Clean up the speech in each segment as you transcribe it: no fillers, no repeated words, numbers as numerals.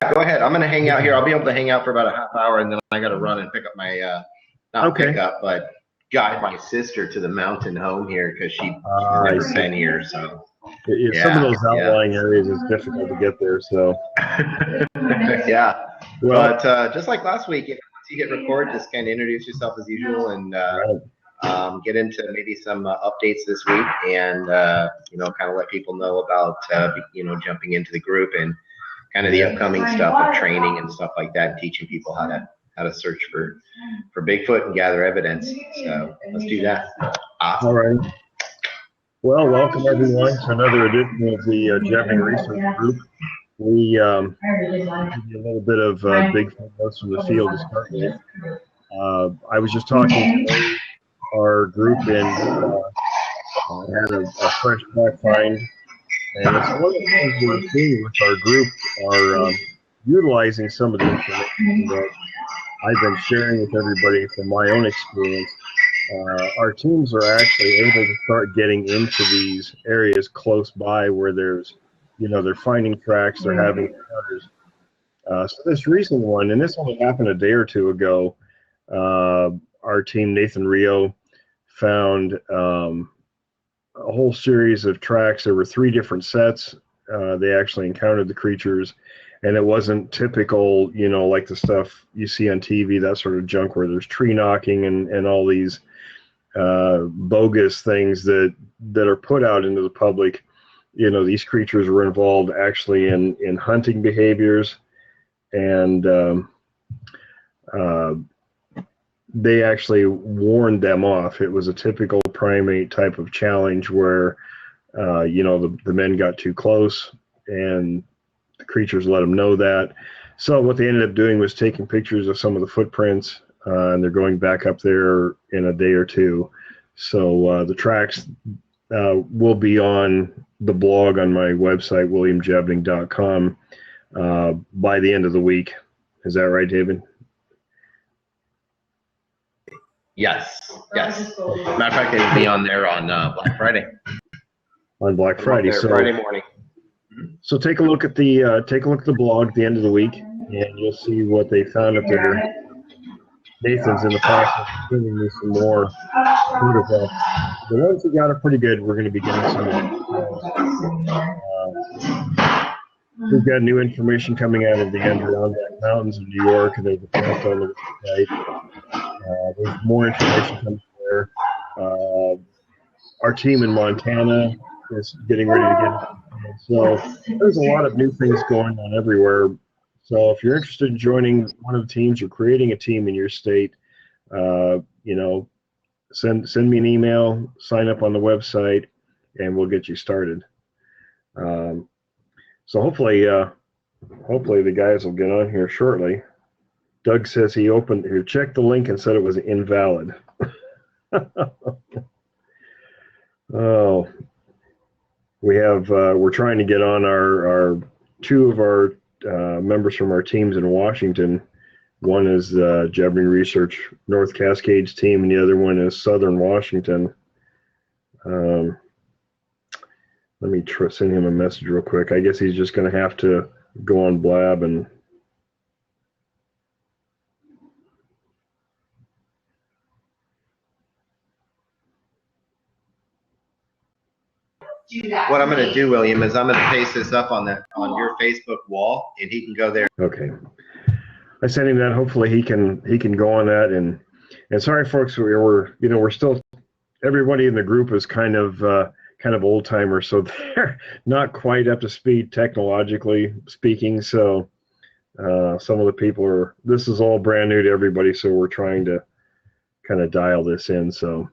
Go ahead. I'm going to hang out here. I'll be able to hang out for about a half hour, and then I got to run and pick up my pick up, but guide my sister to the mountain home here because she's never been here. So some of those outlying areas is difficult to get there. So yeah. Well, but just like last week, once you hit record, just kind of introduce yourself as usual and get into maybe some updates this week, and kind of let people know about jumping into the group and kind of the upcoming stuff of training and stuff like that, and teaching people how to search for Bigfoot and gather evidence. So let's do that. All right. Well, welcome everyone to another edition of the Jabbing Research Group. We give you a little bit of Bigfoot notes from the field to start with. I was just talking to our group and had a fresh fact find. And it's one of the things we're seeing with our group are utilizing some of the information that I've been sharing with everybody from my own experience. Our teams are actually able to start getting into these areas close by where there's, they're finding tracks, they're having encounters. So this recent one, and this only happened a day or two ago, our team, Nathan Rio, found a whole series of tracks. There were 3 different sets. They actually encountered the creatures, and it wasn't typical, like the stuff you see on TV, that sort of junk where there's tree knocking and all these bogus things that are put out into the public. These creatures were involved actually in hunting behaviors, and they actually warned them off. It was a typical primate type of challenge where, the men got too close and the creatures let them know that. So what they ended up doing was taking pictures of some of the footprints, and they're going back up there in a day or two. So the tracks will be on the blog on my website, williamjabbing.com, by the end of the week. Is that right, David? Yes. Matter of fact, it'll be on there on Black Friday. On Black Friday, so Friday morning. So take a look at the blog at the end of the week, and you'll see what they found up there. Nathan's in the process of giving me some more photographs. The ones that got it pretty good, we're going to be getting some we've got new information coming out of the Adirondack Mountains in New York, and there's a post on the website. There's more information coming there. Our team in Montana is getting ready to get. So there's a lot of new things going on everywhere. So if you're interested in joining one of the teams or creating a team in your state, send me an email, sign up on the website, and we'll get you started. So hopefully the guys will get on here shortly. Doug says he checked the link and said it was invalid. Oh, we're trying to get on our 2 of our members from our teams in Washington. One is the Jabbing Research North Cascades team, and the other one is Southern Washington. Let me send him a message real quick. I guess he's just going to have to go on Blab and. What I'm going to do, William, is I'm going to paste this up on your Facebook wall, and he can go there. Okay. I sent him that. Hopefully he can go on that. And sorry, folks, we're still, everybody in the group is kind of old timers, so they're not quite up to speed technologically speaking. So some of the people this is all brand new to everybody, so we're trying to kind of dial this in. So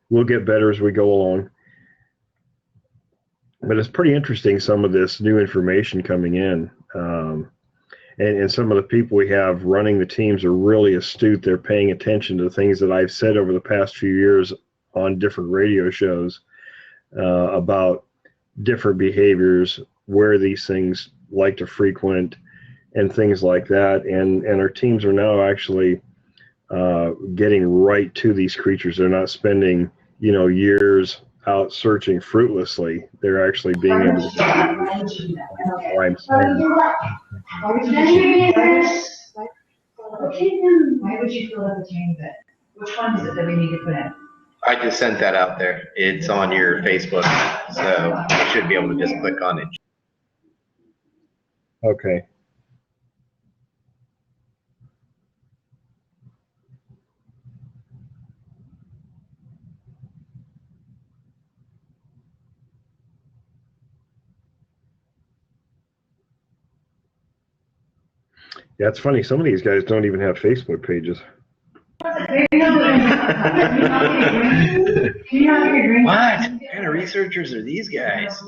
we'll get better as we go along. But it's pretty interesting, some of this new information coming in. And some of the people we have running the teams are really astute. They're paying attention to things that I've said over the past few years on different radio shows about different behaviors, where these things like to frequent, and things like that. And our teams are now actually getting right to these creatures. They're not spending, years out searching fruitlessly. They're actually being able to where I'm saying Why would you feel like change it? Which one is it that we need to put in? I just sent that out there. It's on your Facebook, so you should be able to just click on it. Okay. Yeah, it's funny. Some of these guys don't even have Facebook pages. What kind of researchers are these guys?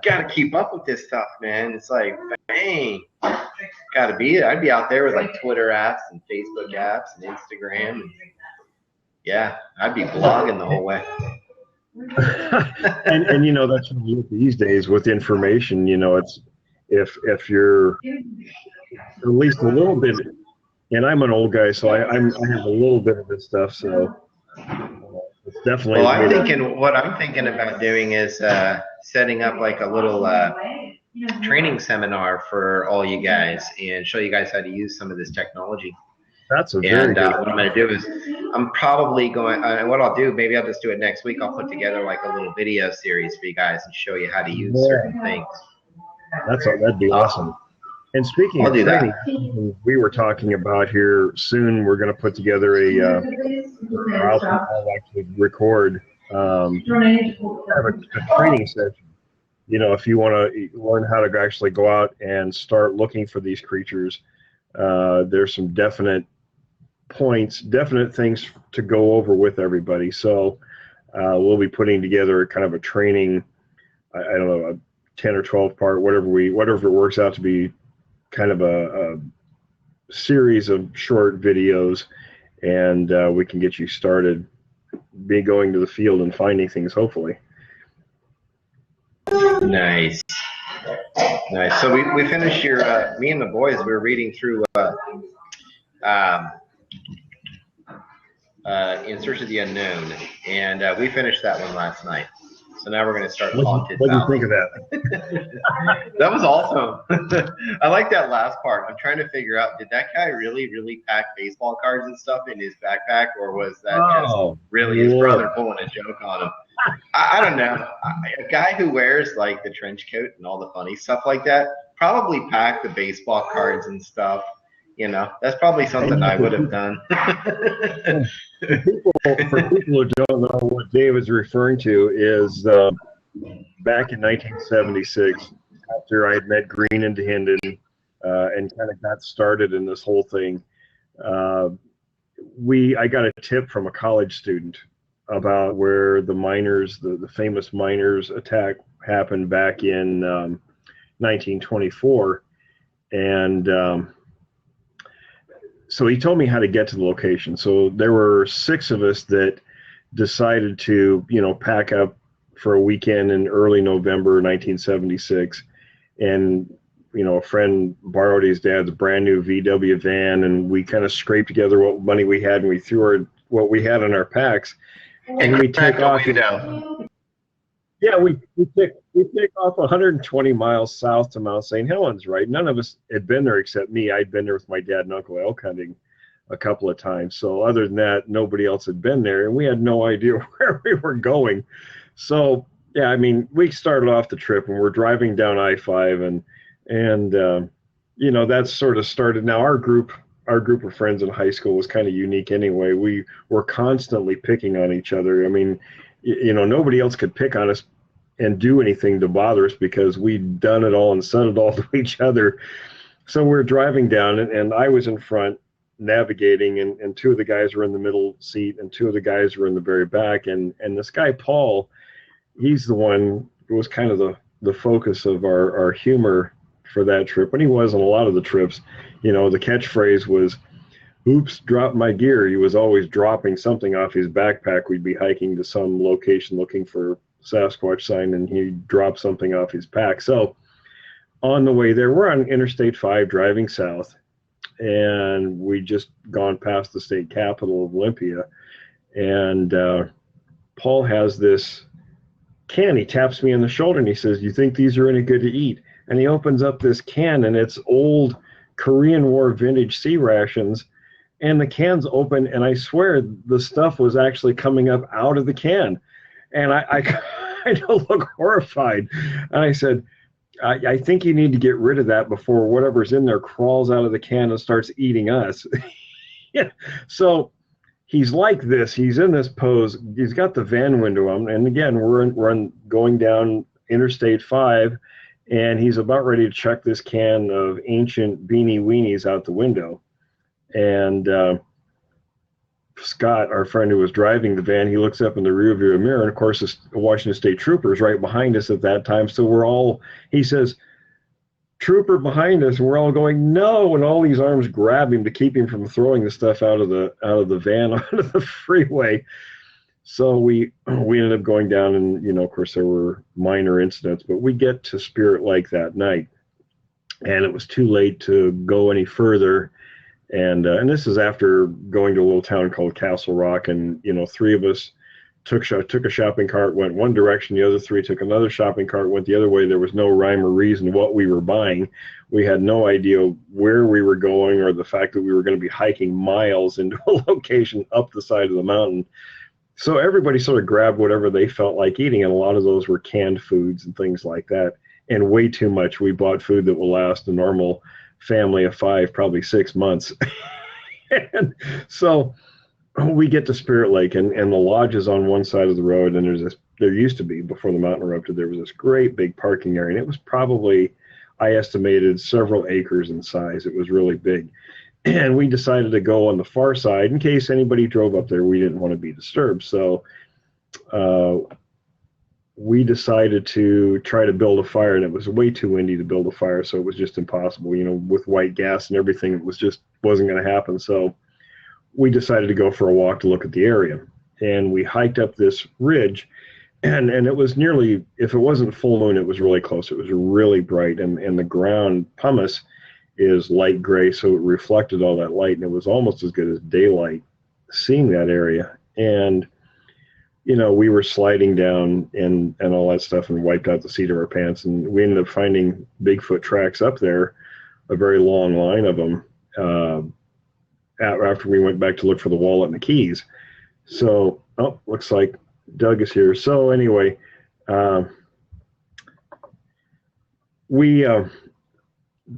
Got to keep up with this stuff, man. It's like, dang, got to be. I'd be out there with like Twitter apps and Facebook apps and Instagram. Yeah, I'd be blogging the whole way. and you know, that's what you do these days with information. You know, it's if you're at least a little bit. And I'm an old guy, so I have a little bit of this stuff. So it's definitely. Well, what I'm thinking about doing is setting up like a little training seminar for all you guys and show you guys how to use some of this technology. That's a very good. What I'm going to do is I'm probably going. What I'll do, maybe I'll just do it next week. I'll put together like a little video series for you guys and show you how to use certain things. That'd be awesome. And speaking of training, we were talking about here soon, we're going to put together I'll actually record have a training session. You know, if you want to learn how to actually go out and start looking for these creatures, there's some definite things to go over with everybody. So we'll be putting together kind of a training, I don't know, a 10 or 12 part, whatever it works out to be, kind of a series of short videos, and we can get you started going to the field and finding things, hopefully. Nice. So we finished me and the boys, we were reading through In Search of the Unknown, and we finished that one last night. So now we're going to start Haunted Valley. What do you think of that? That was awesome. I like that last part. I'm trying to figure out, did that guy really, really pack baseball cards and stuff in his backpack, or was that just really his brother pulling a joke on him? I don't know. A guy who wears like the trench coat and all the funny stuff like that probably packed the baseball cards and stuff. You know, that's probably something I would have done. For people who don't know, what Dave is referring to is back in 1976, after I had met Green and Hendon and kind of got started in this whole thing, I got a tip from a college student about where the miners, the famous miners attack happened back in 1924, and so he told me how to get to the location. So there were 6 of us that decided to, pack up for a weekend in early November 1976. And, a friend borrowed his dad's brand new VW van, and we kind of scraped together what money we had, and we threw what we had in our packs. And we take off. Yeah, we take off 120 miles south to Mount St. Helens, right? None of us had been there except me. I'd been there with my dad and uncle elk hunting a couple of times. So other than that, nobody else had been there, and we had no idea where we were going. So, yeah, I mean, we started off the trip, and we're driving down I-5, and that sort of started. Now, our group of friends in high school was kind of unique anyway. We were constantly picking on each other. I mean, nobody else could pick on us and do anything to bother us because we'd done it all and said it all to each other. So we're driving down, and I was in front navigating, and 2 of the guys were in the middle seat, and 2 of the guys were in the very back. And this guy, Paul, he's the one who was kind of the focus of our humor for that trip. And he was on a lot of the trips. The catchphrase was, "Oops, dropped my gear." He was always dropping something off his backpack. We'd be hiking to some location looking for Sasquatch sign, and he'd drop something off his pack. So on the way there, we're on Interstate 5 driving south, and we just gone past the state capital of Olympia. And Paul has this can. He taps me on the shoulder, and he says, "You think these are any good to eat?" and he opens up this can, and it's old Korean War vintage sea rations, and the can's open, and I swear the stuff was actually coming up out of the can. And I kind of look horrified. And I said, I think you need to get rid of that before whatever's in there crawls out of the can and starts eating us. Yeah. So he's like this. He's in this pose. He's got the van window on. And again, we're going down Interstate 5, and he's about ready to chuck this can of ancient beanie weenies out the window. And Scott, our friend who was driving the van, he looks up in the rearview mirror, and of course, the Washington State Troopers right behind us at that time. So he says, "Trooper behind us," and we're all going, "No!" And all these arms grab him to keep him from throwing the stuff out of the van onto the freeway. So we ended up going down, and of course, there were minor incidents, but we get to Spirit Lake that night, and it was too late to go any further. And this is after going to a little town called Castle Rock, and three of us took a shopping cart, went one direction. The other three took another shopping cart, went the other way. There was no rhyme or reason to what we were buying. We had no idea where we were going, or the fact that we were going to be hiking miles into a location up the side of the mountain. So everybody sort of grabbed whatever they felt like eating, and a lot of those were canned foods and things like that, and way too much. We bought food that will last a normal family of 5, probably 6 months. And so we get to Spirit Lake, and the lodge is on one side of the road, and there used to be, before the mountain erupted, there was this great big parking area, and it was probably, I estimated, several acres in size. It was really big. And we decided to go on the far side in case anybody drove up there. We didn't want to be disturbed. So we decided to try to build a fire, and it was way too windy to build a fire, so it was just impossible. With white gas and everything, it wasn't going to happen. So we decided to go for a walk to look at the area, and we hiked up this ridge, and it was nearly, if it wasn't full moon, it was really close. It was really bright, and the ground, pumice, is light gray, so it reflected all that light, and it was almost as good as daylight seeing that area. And we were sliding down and all that stuff, and wiped out the seat of our pants, and we ended up finding Bigfoot tracks up there, a very long line of them, after we went back to look for the wallet and the keys. So, looks like Doug is here. So anyway,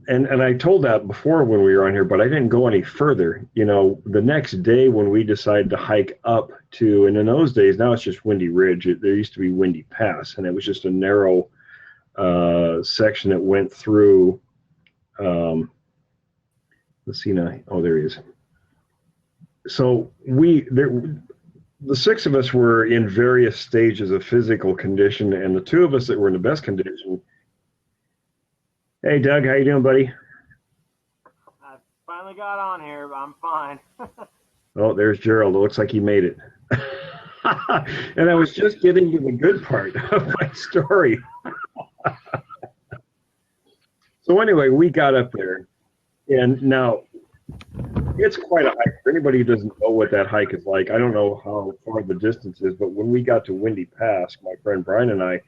and I told that before when we were on here, but I didn't go any further. The next day when we decided to hike up to, and in those days, now it's just Windy Ridge. There used to be Windy Pass, and it was just a narrow section that went through. Let's see now. Oh, there he is. So the 6 of us were in various stages of physical condition, and the 2 of us that were in the best condition. Hey, Doug, how you doing, buddy? I finally got on here, but I'm fine. Oh, there's Gerald. It looks like he made it. And I was just getting to the good part of my story. So anyway, we got up there, and now it's quite a hike. For anybody who doesn't know what that hike is like, I don't know how far the distance is, but when we got to Windy Pass, my friend Brian and I,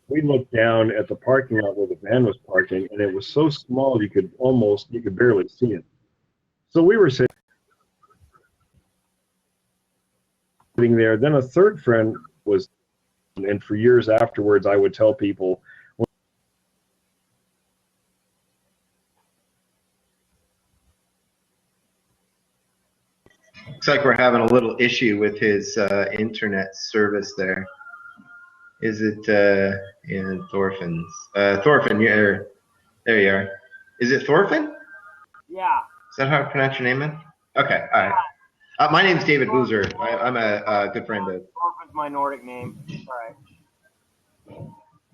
we looked down at the parking lot where the van was parking, and it was so small you could barely see it. So we were sitting there. Then a third friend was, and for years afterwards, I would tell people, Looks like we're having a little issue with his internet service there. Is it in Thorfinn's? Thorfinn, there you are. Is it Thorfinn? Yeah. Is that how I pronounce your name, man? Okay, all right. My name's David Boozer. I'm a good friend of. Thorfinn's my Nordic name. All right.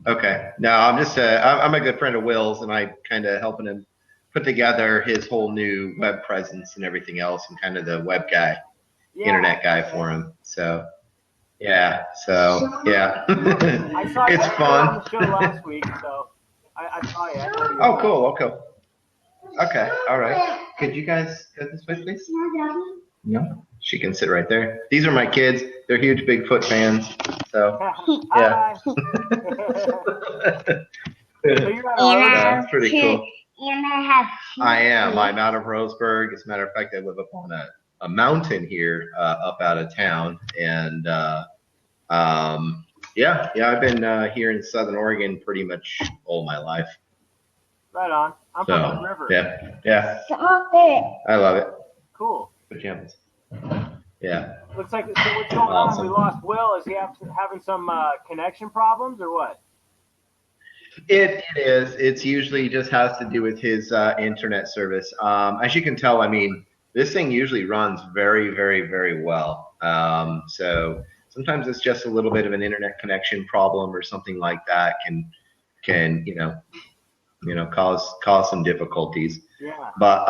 Okay. No, I'm just I'm a good friend of Will's, and I kind of helping him put together his whole new web presence and everything else, and kind of the web guy, internet guy for him. So. Yeah, yeah. I saw it's fun. On the show last week, so I saw you. Oh, cool. Okay, all right. Could you guys go this way, please? No, she can sit right there. These are my kids. They're huge Bigfoot fans. So, yeah. So you're out of And Roseville. That's pretty cool. And I have two. I am. I'm out of Roseburg. As a matter of fact, I live up on a mountain here, up out of town. And yeah, I've been here in Southern Oregon pretty much all my life. Right on. I'm from the river. Yeah, Stop it. I love it. Cool. Pajamas. Yeah. Looks like, so what's going Awesome. on? We lost Will. Is he having some connection problems or what? It is. It's usually just has to do with his internet service. As you can tell, I mean, this thing usually runs very, very, very well. So sometimes it's just a little bit of an internet connection problem or something like that can cause some difficulties. Yeah. But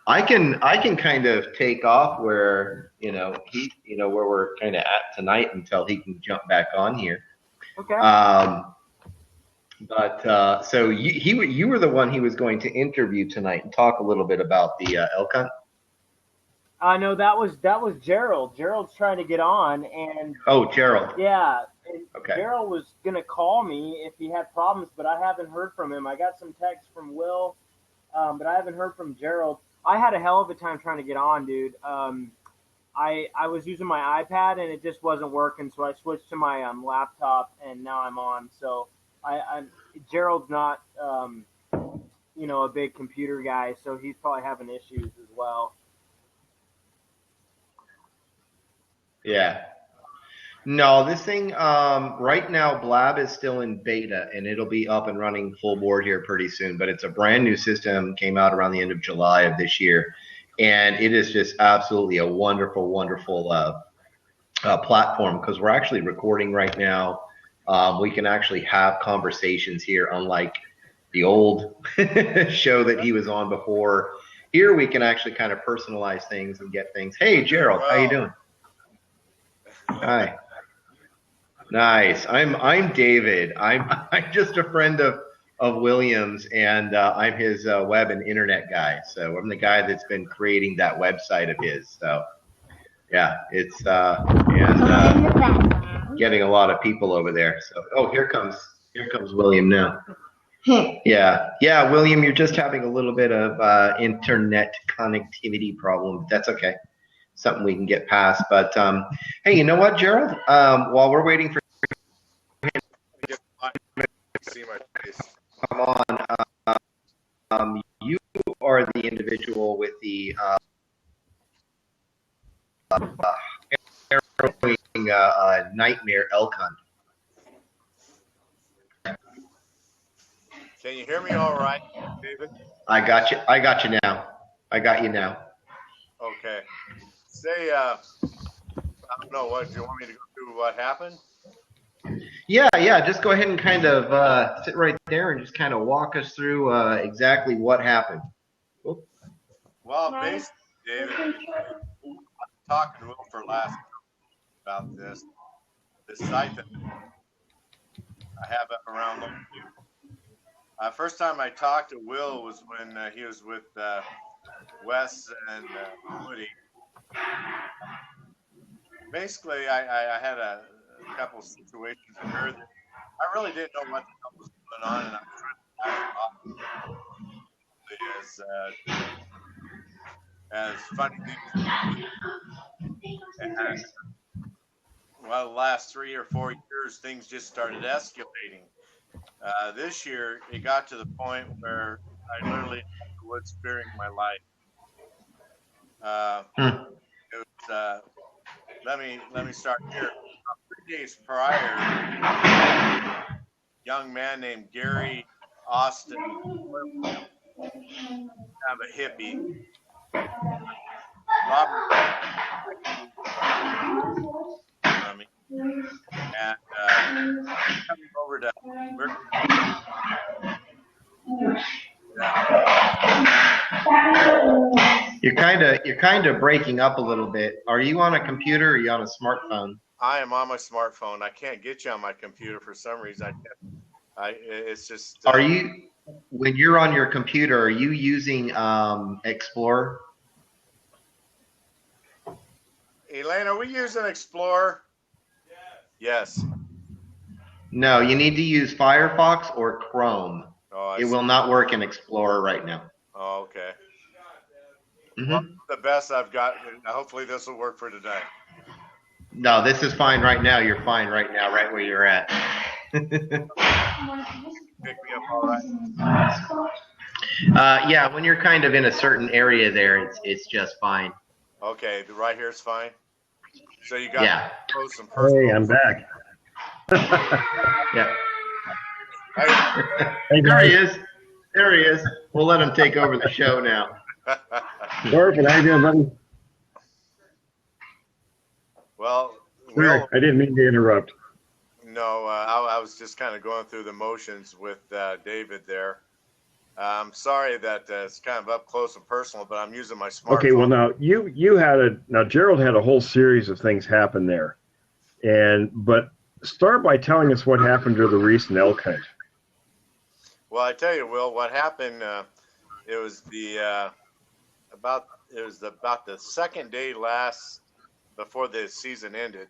I can kind of take off where where we're kind of at tonight until he can jump back on here. Okay. But so you were the one he was going to interview tonight and talk a little bit about the elk hunt. No, that was Gerald. Gerald's trying to get on, and Oh, Gerald. yeah, and Okay. Gerald was gonna call me if he had problems, but I haven't heard from him. I got some texts from Will, but I haven't heard from Gerald. I had a hell of a time trying to get on, dude. I was using my iPad and it just wasn't working, so I switched to my laptop, and now I'm on. So Gerald's not a big computer guy, so he's probably having issues as well. Yeah. No, this thing right now, Blab is still in beta, and it'll be up and running full board here pretty soon. But it's a brand new system, came out around the end of July of this year, and it is just absolutely a wonderful, wonderful platform because we're actually recording right now. We can actually have conversations here, unlike the old show that he was on before. Here we can actually kind of personalize things and get things. Hey, Gerald, how you doing? Hi. Nice. I'm David. I'm just a friend of Williams, and I'm his web and internet guy. So I'm the guy that's been creating that website of his. So yeah, it's getting a lot of people over there. So here comes William now. Yeah, William, you're just having a little bit of internet connectivity problem. That's okay. Something we can get past. But hey, you know what, Gerald? While we're waiting for see my face. come on, you are the individual with the harrowing nightmare elk hunt. Can you hear me all right, David? I got you now. I got you now. Okay. Say, I don't know, what, do you want me to go through what happened? Yeah, just go ahead and kind of sit right there and just kind of walk us through exactly what happened. Well, basically, David, I was talking to Will for last about this site that I have up around Lone View. First time I talked to Will was when he was with Wes and Woody. Basically, I had a couple of situations occur that I really didn't know what the hell was going on, and I'm trying to as funny things. And well, the last 3 or 4 years, things just started escalating. This year, it got to the point where I literally was fearing my life. It was, let me start here. 3 days prior, a young man named Gary Austin, kind of a hippie, Robert, and coming over to You're kind of breaking up a little bit. Are you on a computer or are you on a smartphone? I am on my smartphone. I can't get you on my computer for some reason. It's just. Are you, when you're on your computer, are you using Explorer? Elaine, are we using Explorer? Yes. No, you need to use Firefox or Chrome. Oh, I It see. will not work in Explorer right now. Oh, okay. Mhm. Well, the best I've got. Hopefully, this will work for today. No, this is fine right now. You're fine right now, right where you're at. Pick me up all right. Yeah, when you're kind of in a certain area there, it's just fine. Okay, the right here is fine. So you got Yeah. to post some personal. Hey, I'm back. Yeah. Hey, There he guys. is. There he is. We'll let him take over the show now. Thorfinn, how you doing, buddy? Well, Sorry, Will, I didn't mean to interrupt. no, I was just kind of going through the motions with David there. I'm sorry that it's kind of up close and personal, but I'm using my smartphone. Okay, well now now Gerald had a whole series of things happen there, but start by telling us what happened to the recent elk hunt. Well, I tell you, Will, what happened? It was about the second day before the season ended.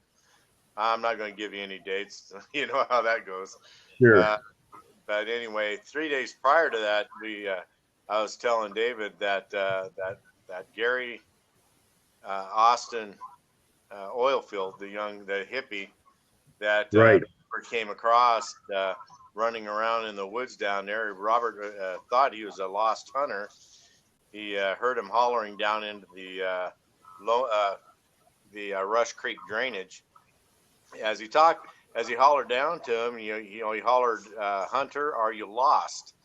I'm not going to give you any dates. You know how that goes. Sure. But anyway, 3 days prior to that, I was telling David that Gary Austin Oilfield, the hippie that Right. came across running around in the woods down there. Robert thought he was a lost hunter. He heard him hollering down into the Rush Creek drainage. As he hollered down to him, he hollered, "Hunter, are you lost?"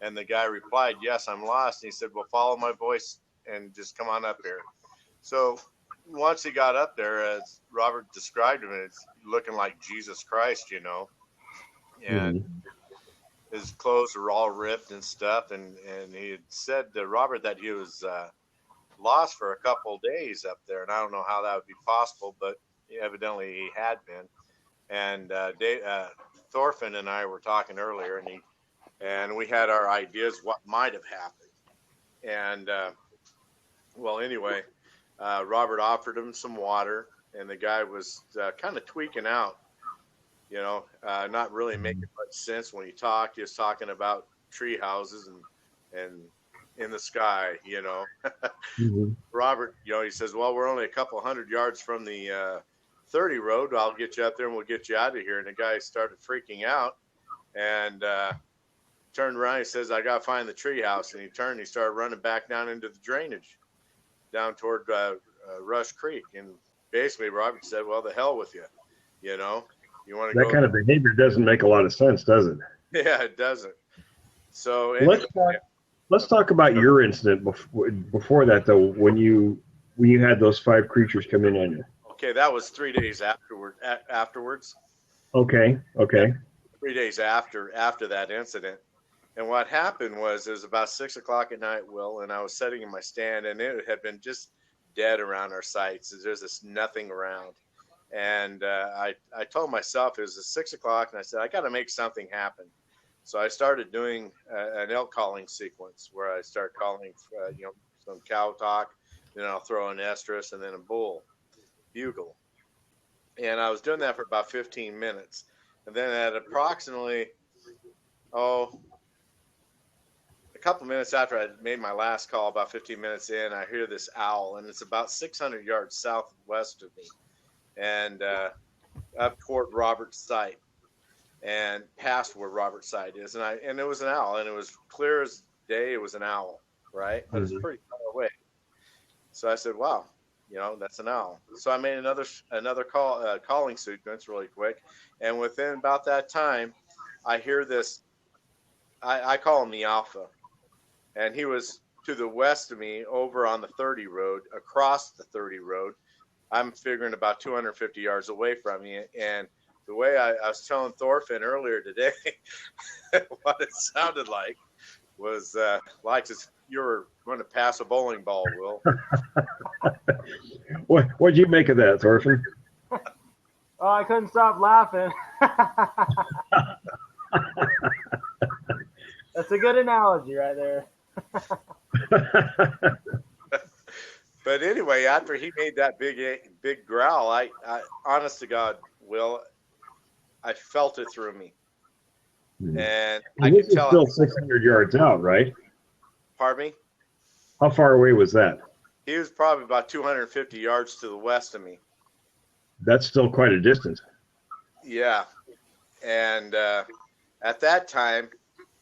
And the guy replied, "Yes, I'm lost." And he said, "Well, follow my voice and just come on up here." So once he got up there, as Robert described him, it's looking like Jesus Christ, and his clothes were all ripped and stuff. And he had said to Robert that he was lost for a couple of days up there. And I don't know how that would be possible, but evidently he had been. And Thorfinn and I were talking earlier, and we had our ideas what might have happened. And well, anyway, Robert offered him some water, and the guy was kind of tweaking out, not really making much sense when he talked. He was talking about tree houses and in the sky, Robert, he says, "Well, we're only a couple 100 yards from the 30 road. I'll get you out there and we'll get you out of here." And the guy started freaking out and turned around. He says, "I got to find the tree house." And he turned and he started running back down into the drainage down toward Rush Creek. And basically Robert said, "Well, the hell with you. You want to That go." kind of behavior doesn't make a lot of sense, does it? Yeah, it doesn't. So anyway, Let's talk about your incident before that, though, when you had those 5 creatures come in on you. okay, that was 3 days afterwards. Okay. 3 days after that incident. And what happened was, it was about 6 o'clock at night, Will, and I was sitting in my stand, and it had been just dead around our sites. There's just nothing around. And I told myself, it was 6 o'clock, and I said, I got to make something happen. So I started doing an elk calling sequence where I start calling, some cow talk, then I'll throw an estrus and then a bugle. And I was doing that for about 15 minutes. And then at approximately, a couple minutes after I made my last call, about 15 minutes in, I hear this owl, and it's about 600 yards southwest of me, and up toward Robert's site, and past where Robert's site is. And it was an owl, and it was clear as day. It was an owl, right? But it was pretty far away. So I said, "Wow, that's an owl." So I made another calling sequence really quick, and within about that time, I hear this. I call him the Alpha, and he was to the west of me, over on the 30 road, across the 30 road. I'm figuring about 250 yards away from me, and the way I was telling Thorfinn earlier today, what it sounded like was like you were going to pass a bowling ball, Will. What'd you make of that, Thorfinn? Oh, I couldn't stop laughing. That's a good analogy right there. But anyway, after he made that big growl, I honest to God, Will, I felt it through me. Mhm. And I And this could is tell. still 600 yards out, right? Pardon me? How far away was that? He was probably about 250 yards to the west of me. That's still quite a distance. Yeah. And at that time,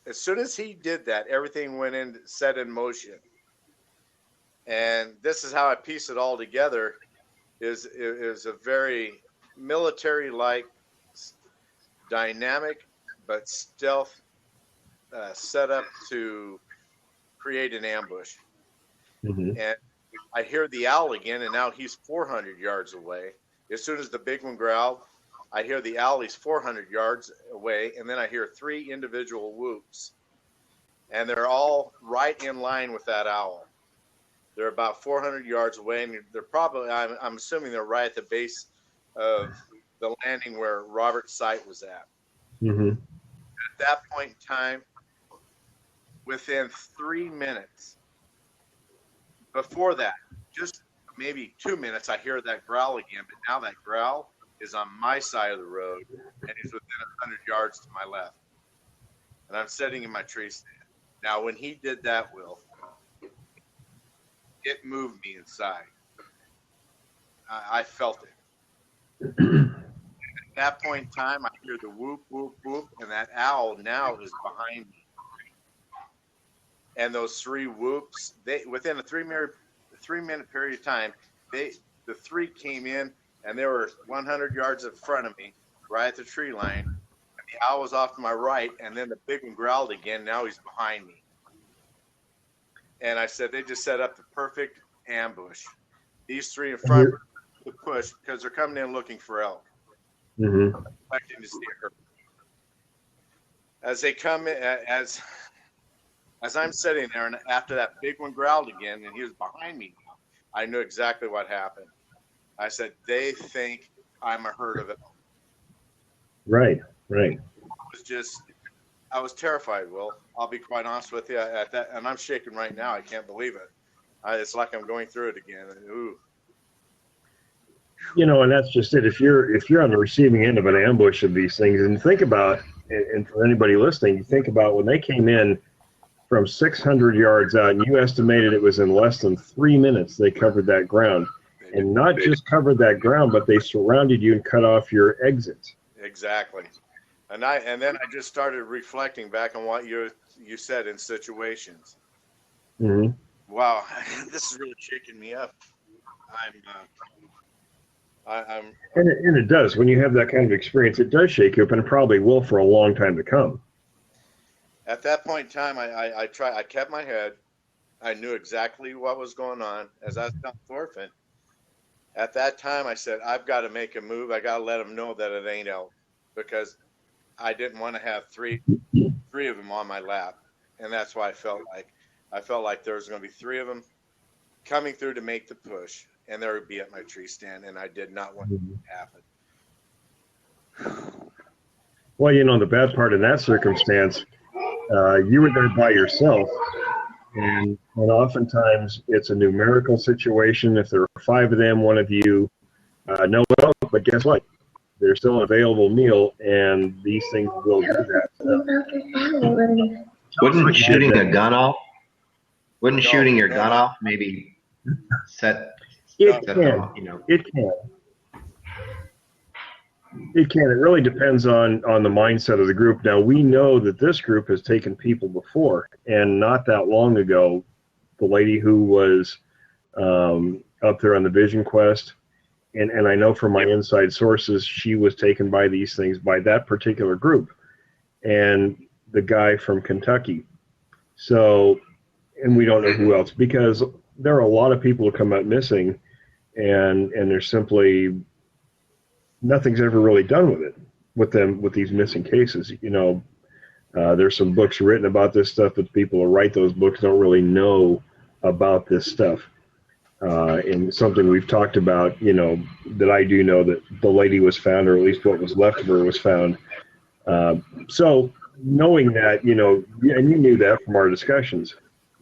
as soon as he did that, everything set in motion. And this is how I piece it all together. Is a very military-like, dynamic, but stealth set up to create an ambush. Mm-hmm. And I hear the owl again, and now he's 400 yards away. As soon as the big one growled, I hear the owl, he's 400 yards away, and then I hear 3 individual whoops. And they're all right in line with that owl. They're about 400 yards away, and they're probably, I'm assuming they're right at the base of the landing where Robert's site was at. Mm-hmm. At that point in time, within 3 minutes, before that, just maybe 2 minutes, I hear that growl again, but now that growl is on my side of the road, and he's within 100 yards to my left. And I'm sitting in my tree stand. Now, when he did that, Will, it moved me inside. I felt it. At that point in time, I hear the whoop, whoop, whoop, and that owl now is behind me. And those 3 whoops, within a 3-minute period of time, the 3 came in, and they were 100 yards in front of me, right at the tree line. And the owl was off to my right, and then the big one growled again. Now he's behind me. And I said, they just set up the perfect ambush. These 3 in front to push because they're coming in looking for elk. Mm-hmm. Expecting to see a herd. As they come in, as I'm sitting there, and after that big one growled again, and he was behind me now, I knew exactly what happened. I said, they think I'm a herd of elk. Right, right. I was terrified, Will. I'll be quite honest with you at that, and I'm shaking right now. I can't believe it. It's like I'm going through it again. Ooh. You know, and that's just it. If you're on the receiving end of an ambush of these things, and think about, and for anybody listening, you think about when they came in from 600 yards out, and you estimated it was in less than 3 minutes they covered that ground, and not just covered that ground, but they surrounded you and cut off your exits. Exactly. And then I just started reflecting back on what you said in situations. Mm-hmm. Wow, this is really shaking me up. And it does. When you have that kind of experience, it does shake you up, and it probably will for a long time to come. At that point in time, I kept my head. I knew exactly what was going on. As I was telling Thorfinn, at that time, I said, I've got to make a move. I got to let them know that it ain't elk, because I didn't want to have three of them on my lap. And that's why I felt like there was going to be 3 of them coming through to make the push, and they would be at my tree stand, and I did not want it to happen. Well, you know, the bad part in that circumstance, you were there by yourself, and oftentimes it's a numerical situation. If there are 5 of them, one of you, no elk, but guess what? There's still an available meal, and these things will do that. Wouldn't shooting a gun off? Wouldn't shooting your gun off maybe set? It can. You know. It can. It can. It really depends on the mindset of the group. Now, we know that this group has taken people before, and not that long ago, the lady who was up there on the Vision Quest, and I know from my inside sources, she was taken by these things by that particular group, and the guy from Kentucky. So, and we don't know who else, because there are a lot of people who come out missing, and there's simply nothing's ever really done with these missing cases. You know, there's some books written about this stuff, but people who write those books don't really know about this stuff. And something we've talked about, you know, that I do know, that the lady was found, or at least what was left of her was found. So knowing that, you know, and you knew that from our discussions,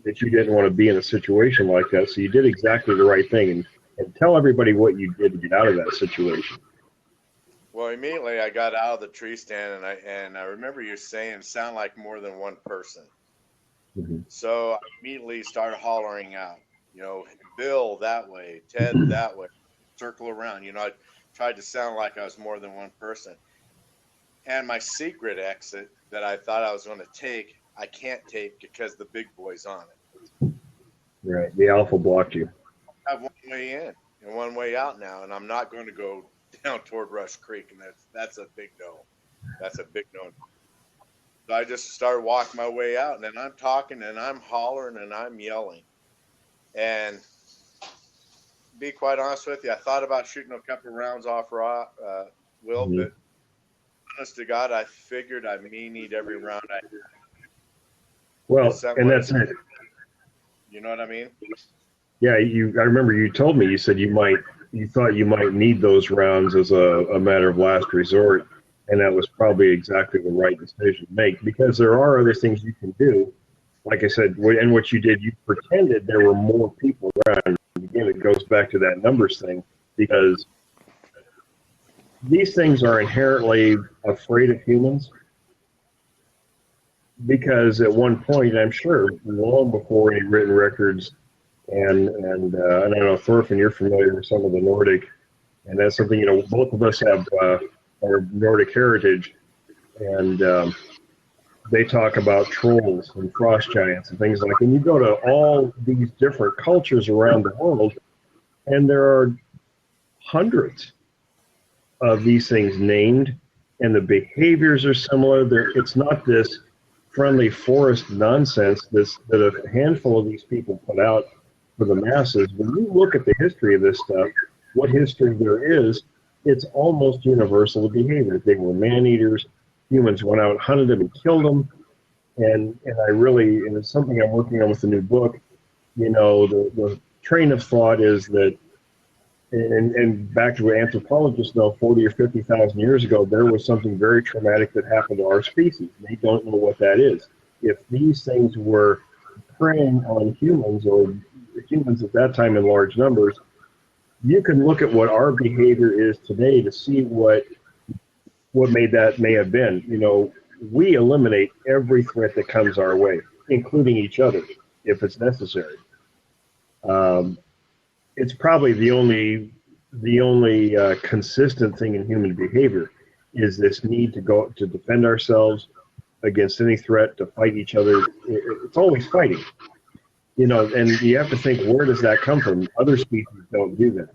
that you didn't want to be in a situation like that, so you did exactly the right thing, and tell everybody what you did to get out of that situation. Well, immediately I got out of the tree stand, and I remember you saying sound like more than one person. Mhm. So I immediately started hollering out, Bill that way, Ted that way, circle around. I tried to sound like I was more than one person. And my secret exit that I thought I was going to take, I can't take because the big boy's on it. Right. The alpha blocked you. I have one way in and one way out now, and I'm not going to go down toward Rush Creek, and that's a big no. That's a big no. So I just started walking my way out, and then I'm talking, and I'm hollering, and I'm yelling. And be quite honest with you, I thought about shooting a couple rounds off Will, Mhm. but honest to God, I figured I may need every round I had. Well, and that's it. You know what I mean? Yeah, I remember you told me, you said you thought you might need those rounds as a matter of last resort, and that was probably exactly the right decision to make, because there are other things you can do. Like I said, and what you did, you pretended there were more people around. Again, it goes back to that numbers thing, because these things are inherently afraid of humans. Because at one point, I'm sure, long before any written records, and I don't know, Thorfinn, you're familiar with some of the Nordic, and that's something, both of us have our Nordic heritage, and they talk about trolls and frost giants and things like that. And you go to all these different cultures around the world, and there are hundreds of these things named, and the behaviors are similar. It's not this friendly forest nonsense that a handful of these people put out for the masses. When you look at the history of this stuff, what history there is, it's almost universal behavior. They were man-eaters. Humans went out, hunted them, and killed them. And it's something I'm working on with the new book. The train of thought is that, and back to what anthropologists know, 40 or 50,000 years ago, there was something very traumatic that happened to our species. They don't know what that is. If these things were preying on humans, or humans at that time in large numbers, you can look at what our behavior is today to see what may have been. We eliminate every threat that comes our way, including each other, if it's necessary. It's probably the only consistent thing in human behavior is this need to defend ourselves against any threat, to fight each other. It's always fighting, and you have to think, where does that come from? Other species don't do that.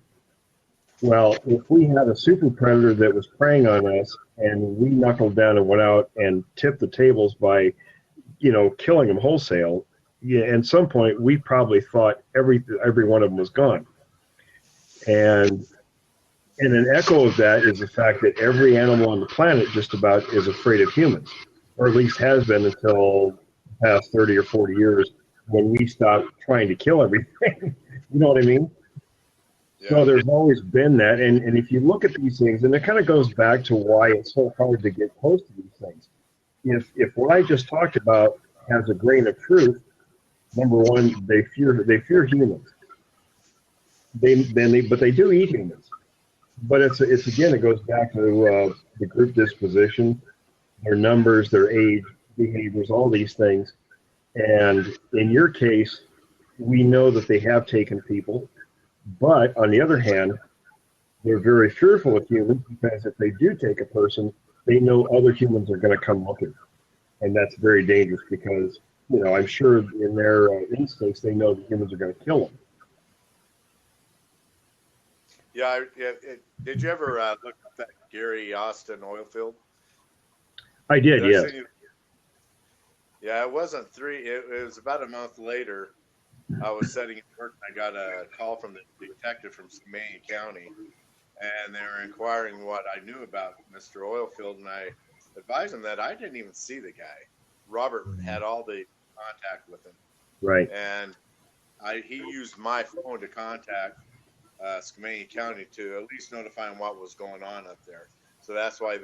Well, if we had a super predator that was preying on us, and we knuckled down and went out and tipped the tables by, killing them wholesale, at some point we probably thought every one of them was gone. And an echo of that is the fact that every animal on the planet just about is afraid of humans, or at least has been until the past 30 or 40 years, when we stopped trying to kill everything. You know what I mean? Yeah. So there's always been that. And if you look at these things, and it kind of goes back to why it's so hard to get close to these things. If what I just talked about has a grain of truth, number one, they fear humans. But they do eat humans. But it's again, it goes back to the group disposition, their numbers, their age, behaviors, all these things. And in your case, we know that they have taken people, but on the other hand, they're very fearful of humans, because if they do take a person, they know other humans are going to come looking, and that's very dangerous, because I'm sure in their instincts they know that humans are going to kill them. Yeah, did you ever look at that Gary Austin oil field? I did, yes. Yeah, it wasn't it was about a month later. I was setting work, and I got a call from the detective from Skamania County, and they were inquiring what I knew about Mr. Oilfield, and I advised them that I didn't even see the guy. Robert had all the contact with him. Right. And he used my phone to contact Skamania County to at least notify him what was going on up there. So that's why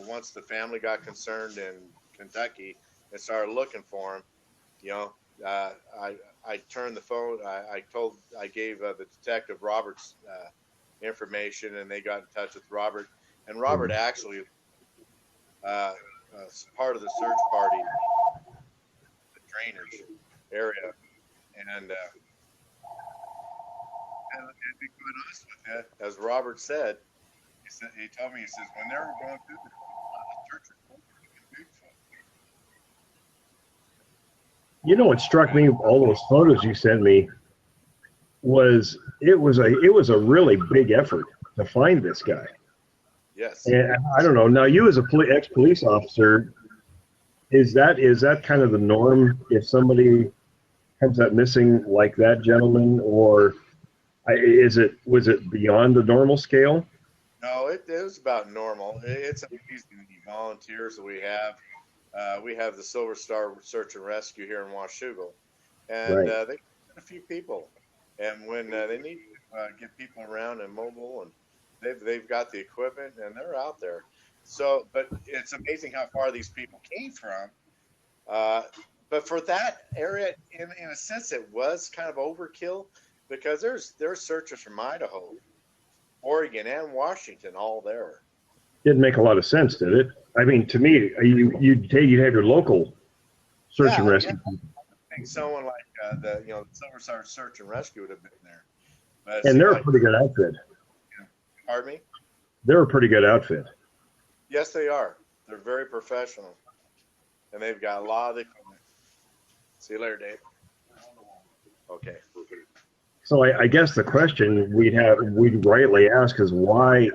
once the family got concerned in Kentucky and started looking for him, I turned the phone. I gave the detective Robert's information, and they got in touch with Robert. And Robert actually part of the search party, the drainage area, and to be quite honest with you, as Robert said, he told me, he says, when they were going through this, a lot of searchers looking Bigfoot. You know what struck me? All those photos you sent me was it was a really big effort to find this guy. Yes. And I don't know. Now, you as a ex-police officer, is that kind of the norm if somebody comes up missing like that gentleman, or was it beyond the normal scale? No, it was about normal. It's amazing the volunteers that we have. We have the Silver Star Search and Rescue here in Washougal, and Right. they get a few people. And when they need to get people around and mobile, and they've got the equipment, and they're out there. So, but it's amazing how far these people came from. But for that area, in a sense, it was kind of overkill because there's searchers from Idaho, Oregon, and Washington all there. Didn't make a lot of sense, did it? I mean, to me, you'd have your local search and rescue. Yeah. I think someone like the Silver Star Search and Rescue would have been there. But And they're a pretty good outfit. Pardon me? They're a pretty good outfit. Yes, they are. They're very professional, and they've got a lot of equipment. See you later, Dave. Okay. So I guess the question we'd rightly ask is why.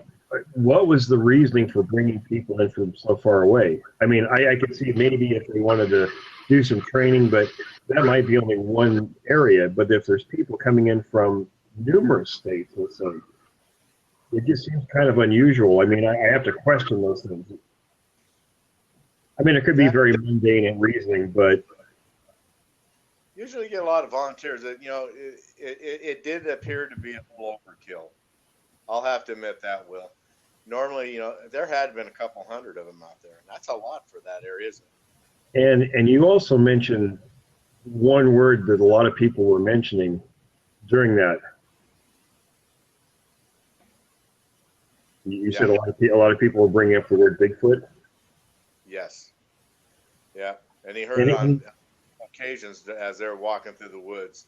What was the reasoning for bringing people in from so far away? I mean, I could see maybe if they wanted to do some training, but that might be only one area. But if there's people coming in from numerous states, let's say, it just seems kind of unusual. I mean, I have to question those things. I mean, it could be very mundane in reasoning, but Usually you get a lot of volunteers. That it did appear to be a little overkill. I'll have to admit that, Will. Normally, there had been a couple hundred of them out there, and that's a lot for that area, isn't it? and you also mentioned one word that a lot of people were mentioning during that. You said a lot of people were bringing up the word Bigfoot. Yes. Yeah, and he heard it on occasions as they were walking through the woods.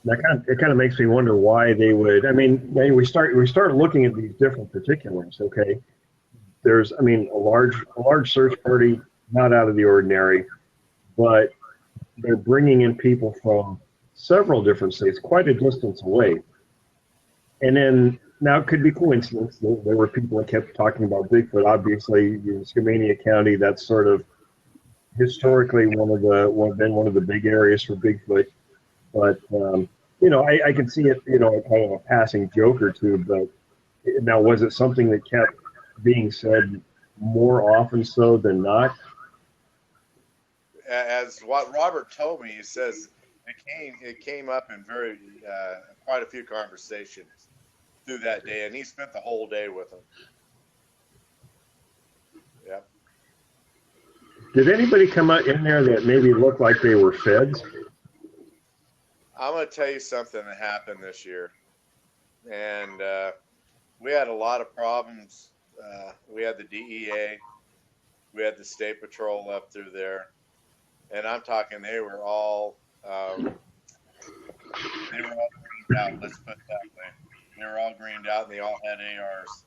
It kind of makes me wonder why they would. I mean, we start looking at these different particulars. Okay, there's a large search party, not out of the ordinary, but they're bringing in people from several different states, quite a distance away. And then now it could be coincidence. There were people that kept talking about Bigfoot. Obviously, in Skamania County, that's sort of historically one of the big areas for Bigfoot. But I can see it, kind of a passing joke or two. But now, was it something that kept being said more often so than not? As what Robert told me, he says it came up in quite a few conversations through that day, and he spent the whole day with them. Yep. Did anybody come out in there that maybe looked like they were feds? I'm going to tell you something that happened this year, and we had a lot of problems. We had the DEA, we had the State Patrol up through there, and I'm talking they were all greened out. Let's put it that way. They were all greened out, and they all had ARs,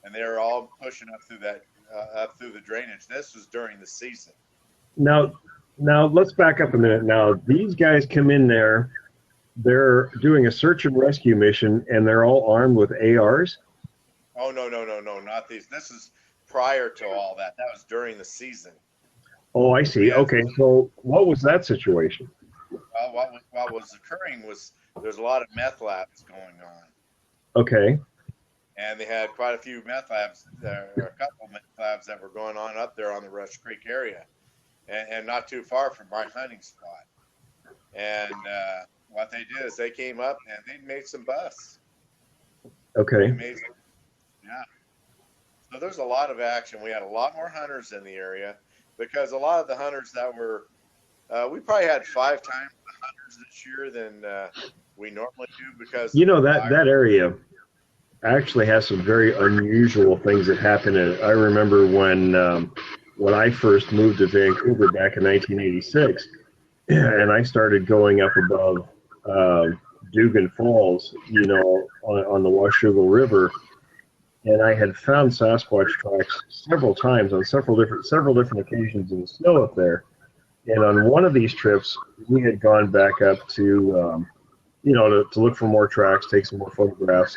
and they were all pushing up through the drainage. This was during the season. Now let's back up a minute. Now these guys come in there, they're doing a search and rescue mission, and they're all armed with ARs. Oh no, not these. This is prior to all that. That was during the season. Oh, I see. Okay, so what was that situation? Well, what was occurring was there's a lot of meth labs going on. Okay. And they had quite a few meth labs, a couple of meth labs that were going on up there on the Rush Creek area, and not too far from my hunting spot. And what they did is they came up and they made some busts. Okay. Yeah. So there's a lot of action. We had a lot more hunters in the area because a lot of the hunters that were, we probably had 5 times the hunters this year than we normally do because that area. actually has some very unusual things that happen in it. I remember when I first moved to Vancouver back in 1986, and I started going up above Dugan Falls, on the Washougal River, and I had found Sasquatch tracks several times on several different occasions in the snow up there. And on one of these trips, we had gone back up to look for more tracks, take some more photographs,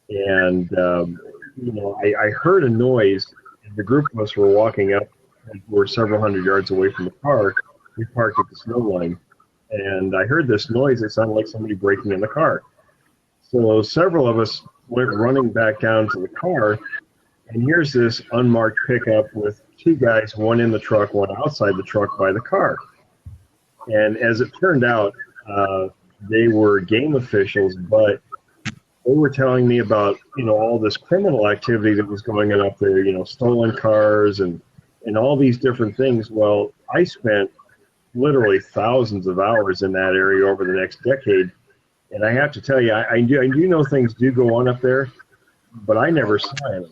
and I heard a noise. The group of us were walking up. We're several hundred yards away from the car. We parked at the snow line, and I heard this noise. It sounded like somebody breaking in the car. So several of us went running back down to the car, and here's this unmarked pickup with two guys, one in the truck, one outside the truck by the car. And as it turned out, they were game officials, but they were telling me about, all this criminal activity that was going on up there, stolen cars and all these different things. Well, I spent literally thousands of hours in that area over the next decade. And I have to tell you, I do know things do go on up there, but I never saw it.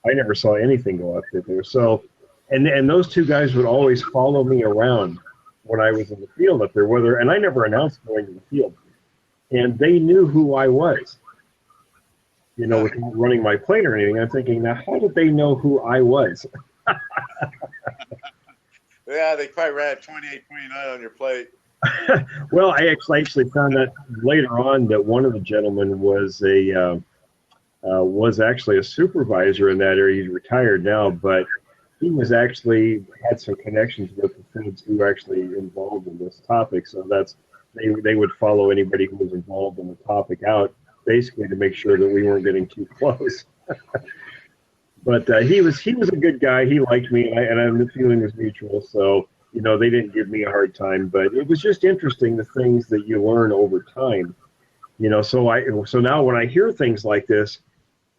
I never saw anything go up there. So, and those two guys would always follow me around when I was in the field up there, and I never announced going to the field. And they knew who I was, without running my plate or anything. I'm thinking, now, how did they know who I was? Yeah, they probably ran 2829 on your plate. Well, I actually found out later on that one of the gentlemen was actually a supervisor in that area. He's retired now, but he was actually had some connections with the feds who were actually involved in this topic. So they would follow anybody who was involved in the topic out, basically to make sure that we weren't getting too close. But he was a good guy. He liked me, and the feeling was mutual. So they didn't give me a hard time. But it was just interesting, the things that you learn over time. So now when I hear things like this,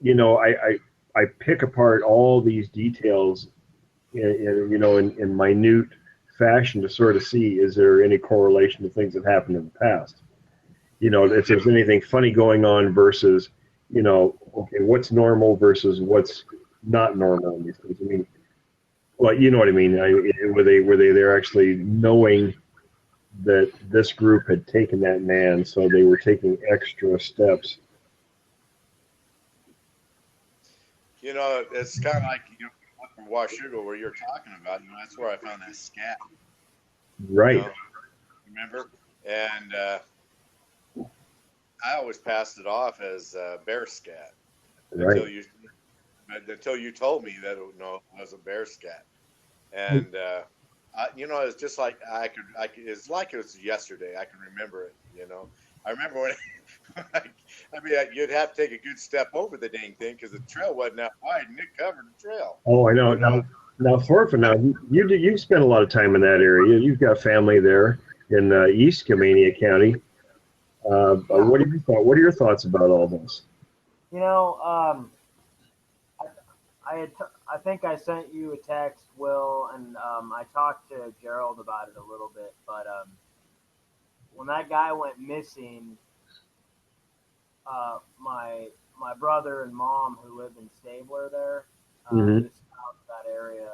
I pick apart all these details in minute fashion to sort of see, is there any correlation to things that happened in the past? If there's anything funny going on versus, okay, what's normal versus what's not normal in these things. I mean, well, you know what I mean. Were they there actually knowing that this group had taken that man, so they were taking extra steps? It's kind of like Washougal, where you're talking about. That's where I found that scat. Right. Remember? And I always passed it off as bear scat Right. until you told me that it was a bear scat. And it's just like it's like it was yesterday. I can remember it. I remember when you'd have to take a good step over the dang thing because the trail wasn't that wide and it covered the trail. Oh, I know. Now Thorfinn, you spent a lot of time in that area. You've got family there in East Skamania County. What are your thoughts about all this? I think I sent you a text, Will, and I talked to Gerald about it a little bit. But when that guy went missing, my brother and mom, who live in Stabler there, just out of that area,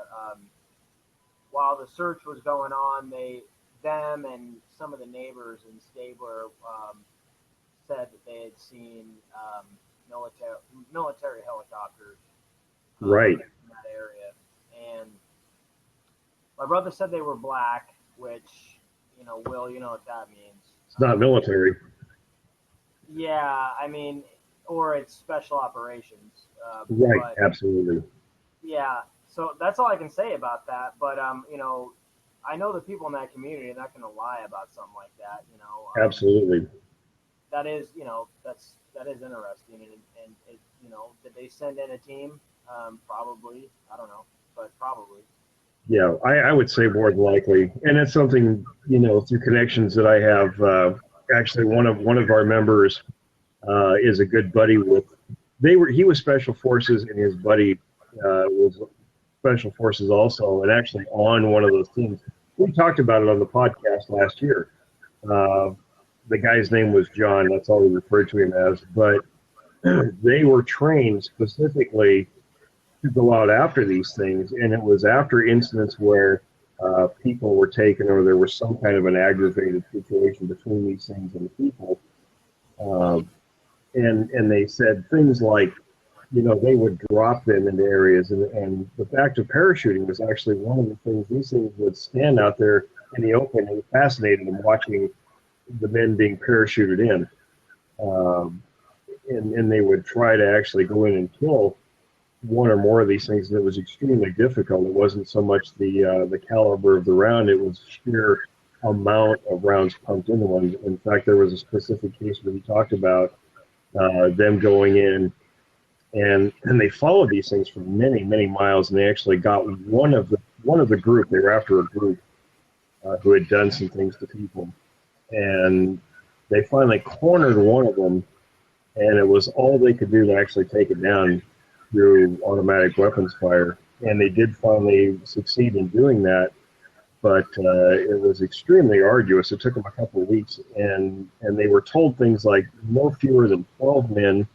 while the search was going on, them and some of the neighbors in Stabler said that they had seen military helicopters Right. in that area. And my brother said they were black, which, Will, you know what that means. It's not military. Yeah, I mean, or it's special operations. Right, but, absolutely. Yeah, so that's all I can say about that. But, I know the people in that community are not going to lie about something like that, Absolutely. That is, that is interesting. And it, did they send in a team? Probably. I don't know, but probably. Yeah, I would say more than likely. And it's something, through connections that I have. Actually, one of our members is a good buddy with. He was Special Forces, and his buddy was Special Forces also, and actually on one of those teams. We talked about it on the podcast last year. The guy's name was John. That's all we referred to him as. But they were trained specifically to go out after these things, and it was after incidents where people were taken or there was some kind of an aggravated situation between these things and the people. And they said things like, they would drop them into areas, and the fact of parachuting was actually one of the things. These things would stand out there in the open, and it fascinated them watching the men being parachuted in. And they would try to actually go in and kill one or more of these things, and it was extremely difficult. It wasn't so much the caliber of the round, it was sheer amount of rounds pumped into one. In fact, there was a specific case where he talked about them going in, and they followed these things for many, many miles, and they actually got one of the group. They were after a group who had done some things to people, and they finally cornered one of them, and it was all they could do to actually take it down through automatic weapons fire. And they did finally succeed in doing that, but it was extremely arduous. It took them a couple of weeks, and they were told things like no fewer than 12 men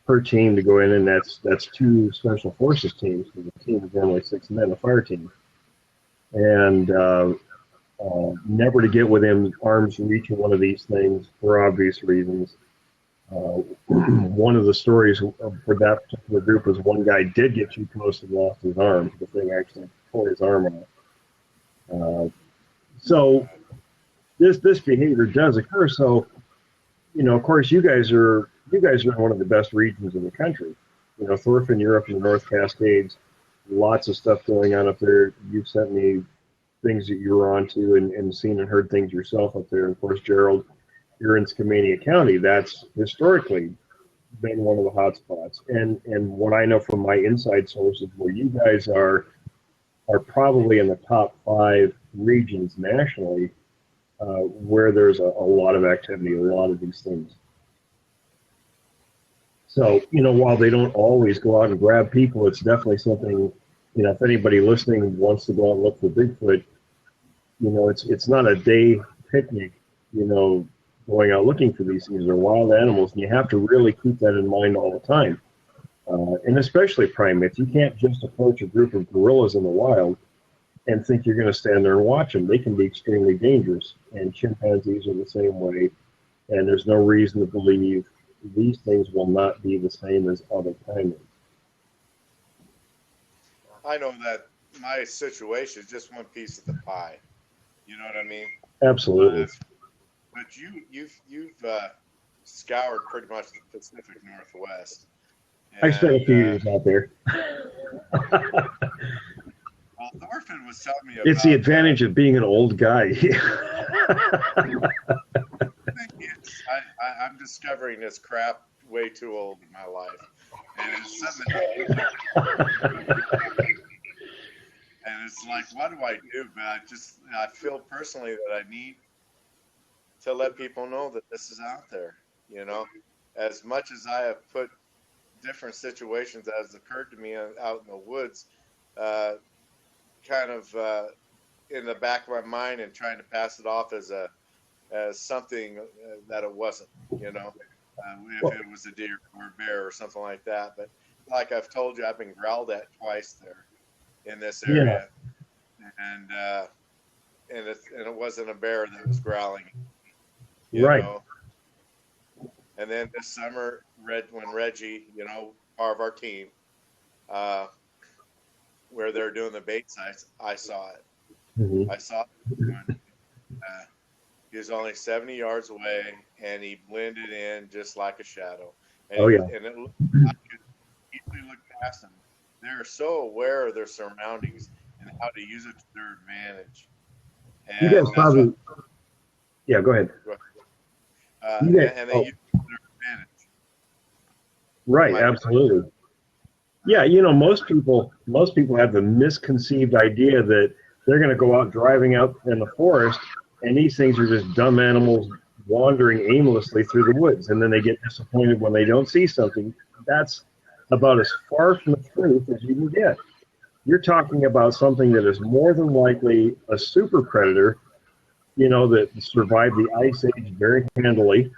per team to go in, and that's 2 special forces teams, because a team is generally 6 men, a fire team. And never to get within arm's reach of one of these things for obvious reasons. One of the stories for that particular group was one guy did get too close and lost his arm. The thing actually tore his arm off. So this behavior does occur. So, of course, you guys are in one of the best regions in the country. Thorfinn, you're up in the North Cascades. Lots of stuff going on up there. You've sent me things that you were onto and seen and heard things yourself up there. And of course, Gerald, you're in Skamania County. That's historically been one of the hot spots. And what I know from my inside sources, where you guys are probably in the top 5 regions nationally where there's a lot of activity, a lot of these things. So, while they don't always go out and grab people, it's definitely something, if anybody listening wants to go out and look for Bigfoot, it's not a day picnic, going out looking for these things. They're wild animals, and you have to really keep that in mind all the time. And especially primates. You can't just approach a group of gorillas in the wild and think you're going to stand there and watch them. They can be extremely dangerous, and chimpanzees are the same way, and there's no reason to believe these things will not be the same as other primates. I know that my situation is just one piece of the pie. You know what I mean? Absolutely. But you've scoured pretty much the Pacific Northwest. I spent a few years out there. Well, Thorfinn was telling me about. It's the advantage of being an old guy. I'm discovering this crap way too old in my life, and it's something. And it's like, what do I do? But I feel personally that I need to let people know that this is out there. As much as I have put different situations that has occurred to me out in the woods, kind of in the back of my mind, and trying to pass it off as something that it wasn't, if it was a deer or a bear or something like that. But like I've told you, I've been growled at twice there in this area, and it wasn't a bear that was growling, right? And then this summer, when Reggie, part of our team, where they're doing the bait sites, I saw it. Mm-hmm. I saw it. He was only 70 yards away, and he blended in just like a shadow. And I could easily look past them. They're so aware of their surroundings and how to use it to their advantage. And you guys probably, go ahead. And they use it to their advantage. Right, absolutely. Yeah, most people have the misconceived idea that they're going to go out driving out in the forest, and these things are just dumb animals wandering aimlessly through the woods, and then they get disappointed when they don't see something. That's about as far from the truth as you can get. You're talking about something that is more than likely a super predator, that survived the Ice Age very handily,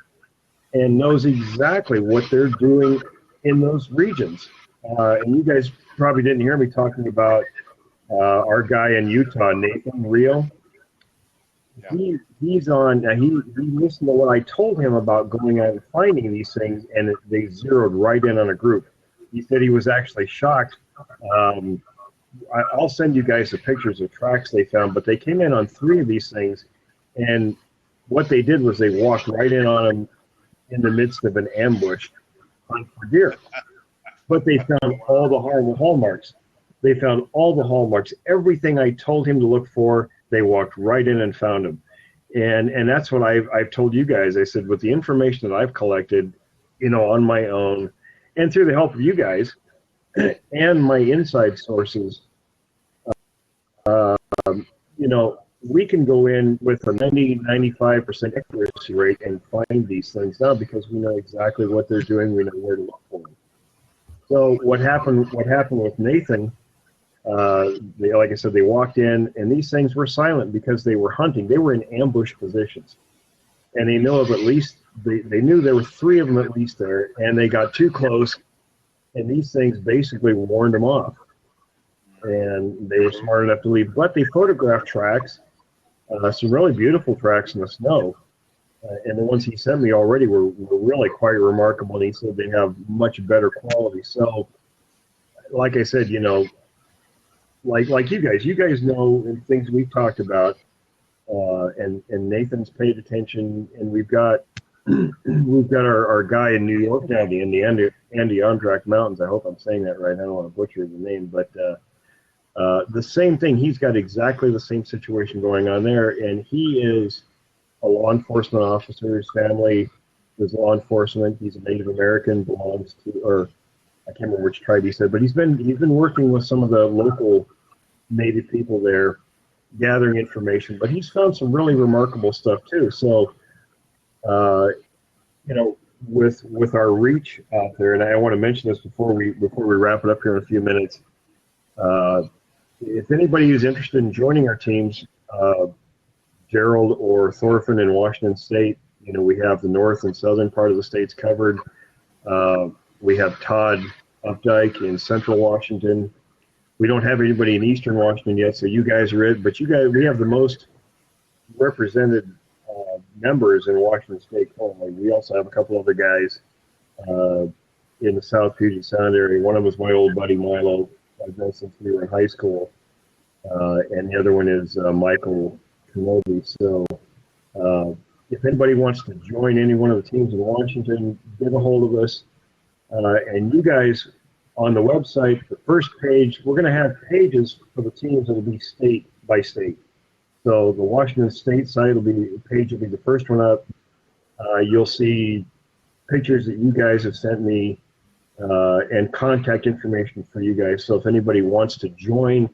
and knows exactly what they're doing in those regions. And you guys probably didn't hear me talking about our guy in Utah, Nathan Rio. Yeah. He's on. He listened to what I told him about going out and finding these things, and they zeroed right in on a group. He said he was actually shocked. I'll send you guys the pictures of tracks they found, but they came in on 3 of these things, and what they did was they walked right in on them in the midst of an ambush hunt for deer. But they found all the hallmarks. They found all the hallmarks. Everything I told him to look for, they walked right in and found them. And that's what I've told you guys. I said, with the information that I've collected, on my own, and through the help of you guys and my inside sources, we can go in with a 95% accuracy rate and find these things now because we know exactly what they're doing. We know where to look for them. So what happened with Nathan, like I said, they walked in, and these things were silent because they were hunting. They were in ambush positions. And they know of at least, they knew there were 3 of them at least there, and they got too close, and these things basically warned them off. And they were smart enough to leave. But they photographed tracks, some really beautiful tracks in the snow. And the ones he sent me already were really quite remarkable, and he said they have much better quality. So, like I said, like you guys know and things we've talked about, and Nathan's paid attention, and we've got our guy in New York now, in the Adirondack Mountains. I hope I'm saying that right. I don't want to butcher the name, but the same thing. He's got exactly the same situation going on there, and he is a law enforcement officer. His family is law enforcement. He's a Native American, belongs to, or I can't remember which tribe he said, but he's been working with some of the local Native people there, gathering information. But he's found some really remarkable stuff too. So, with our reach out there, and I want to mention this before we wrap it up here in a few minutes. If anybody is interested in joining our teams, Gerald or Thorfinn in Washington State, we have the north and southern part of the states covered. We have Todd Updike in central Washington. We don't have anybody in eastern Washington yet, so you guys are it. But we have the most represented members in Washington State currently. We also have a couple other guys in the South Puget Sound area. One of them is my old buddy Milo. I've known since we were in high school. And the other one is Michael Kenobi. So if anybody wants to join any one of the teams in Washington, get a hold of us. And you guys, on the website, the first page, we're going to have pages for the teams that will be state by state. So the Washington State site will be the first one up. You'll see pictures that you guys have sent me and contact information for you guys. So if anybody wants to join